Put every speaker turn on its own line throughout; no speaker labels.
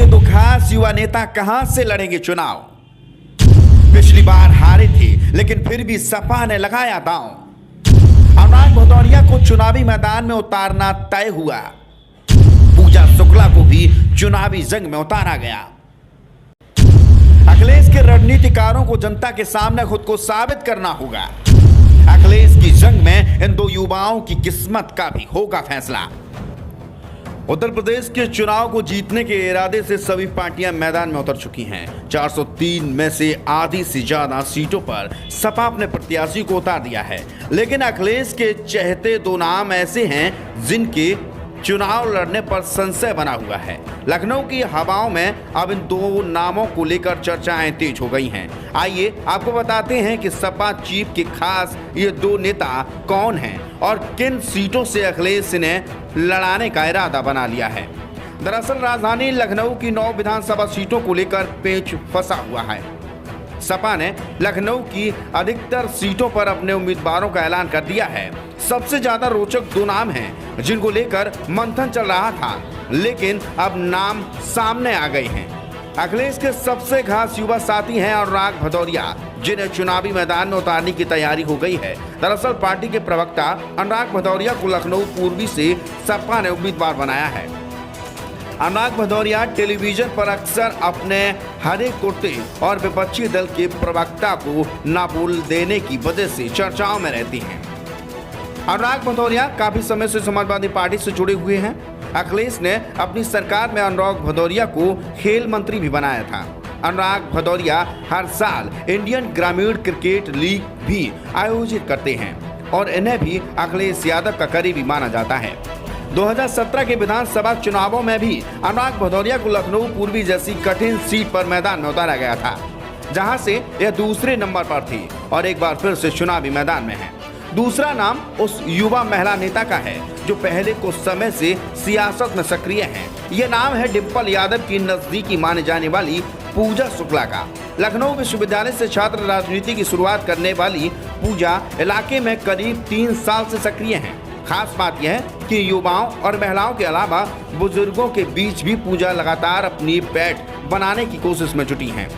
ये दो खास युवा नेता कहां से लड़ेंगे चुनाव। पिछली बार हारे थे, लेकिन फिर भी सपा ने लगाया दांव। अनुराग भदौरिया को चुनावी मैदान में उतारना तय हुआ। पूजा शुक्ला को भी चुनावी जंग में उतारा गया। अखिलेश के रणनीतिकारों को जनता के सामने खुद को साबित करना होगा। अखिलेश की जंग में इन दो युवाओं की किस्मत का भी होगा फैसला। उत्तर प्रदेश के चुनाव को जीतने के इरादे से सभी पार्टियां मैदान में उतर चुकी हैं। 403 में से आधी से ज्यादा सीटों पर सपा अपने प्रत्याशी को उतार दिया है, लेकिन अखिलेश के चहेते दो नाम ऐसे हैं जिनके चुनाव लड़ने पर संशय बना हुआ है। लखनऊ की हवाओं में अब इन दो नामों को लेकर चर्चाएं तेज हो गई हैं। आइए आपको बताते हैं कि सपा चीफ के खास ये दो नेता कौन हैं और किन सीटों से अखिलेश ने लड़ाने का इरादा बना लिया है। दरअसल राजधानी लखनऊ की 9 विधानसभा सीटों को लेकर पेच फंसा हुआ है। सपा ने लखनऊ की अधिकतर सीटों पर अपने उम्मीदवारों का ऐलान कर दिया है। सबसे ज्यादा रोचक दो नाम हैं जिनको लेकर मंथन चल रहा था, लेकिन अब नाम सामने आ गए हैं। अखिलेश के सबसे खास युवा साथी हैं अनुराग भदौरिया, जिन्हें चुनावी मैदान में उतारने की तैयारी हो गई है। दरअसल पार्टी के प्रवक्ता अनुराग भदौरिया को लखनऊ पूर्वी से सपा ने उम्मीदवार बनाया है। अनुराग भदौरिया टेलीविजन पर अक्सर अपने हरे कुर्ते और विपक्षी दल के प्रवक्ता को ना बोल देने की वजह से चर्चाओं में रहती हैं। अनुराग भदौरिया काफी समय से समाजवादी पार्टी से जुड़े हुए हैं। अखिलेश ने अपनी सरकार में अनुराग भदौरिया को खेल मंत्री भी बनाया था। अनुराग भदौरिया हर साल इंडियन ग्रामीण क्रिकेट लीग भी आयोजित करते हैं और इन्हें भी अखिलेश यादव का करीबी माना जाता है। 2017 के विधानसभा चुनावों में भी अनुराग भदौरिया को लखनऊ पूर्वी जैसी कठिन सीट पर मैदान में उतारा गया था, जहां से यह दूसरे नंबर पर थी और एक बार फिर से चुनावी मैदान में है। दूसरा नाम उस युवा महिला नेता का है जो पहले कुछ समय से सियासत में सक्रिय हैं। ये नाम है डिम्पल यादव की नजदीकी माने जाने वाली पूजा शुक्ला का। लखनऊ विश्वविद्यालय से छात्र राजनीति की शुरुआत करने वाली पूजा इलाके में करीब 3 साल से सक्रिय हैं। खास बात यह है कि युवाओं और महिलाओं के अलावा बुजुर्गों के बीच भी पूजा लगातार अपनी पैठ बनाने की कोशिश में जुटी हैं।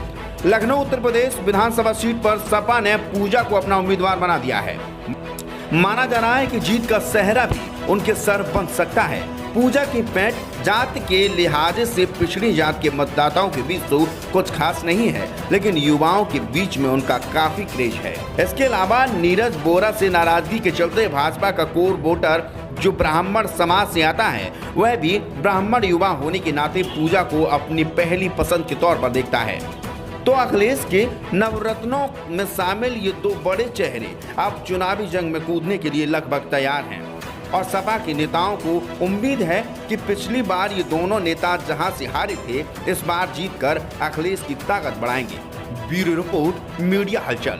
लखनऊ उत्तर प्रदेश विधानसभा सीट पर सपा ने पूजा को अपना उम्मीदवार बना दिया है। माना जा रहा है कि जीत का सेहरा भी उनके सर बन सकता है। पूजा की पैठ जात के लिहाज से पिछड़ी जात के मतदाताओं के बीच तो कुछ खास नहीं है, लेकिन युवाओं के बीच में उनका काफी क्रेज है। इसके अलावा नीरज बोरा से नाराजगी के चलते भाजपा का कोर वोटर जो ब्राह्मण समाज से आता है, वह भी ब्राह्मण युवा होने के नाते पूजा को अपनी पहली पसंद के तौर पर देखता है। तो अखिलेश के नवरत्नों में शामिल ये दो बड़े चेहरे अब चुनावी जंग में कूदने के लिए लगभग तैयार हैं और सपा के नेताओं को उम्मीद है कि पिछली बार ये दोनों नेता जहां से हारे थे, इस बार जीतकर अखिलेश की ताकत बढ़ाएंगे। ब्यूरो रिपोर्ट, मीडिया हलचल।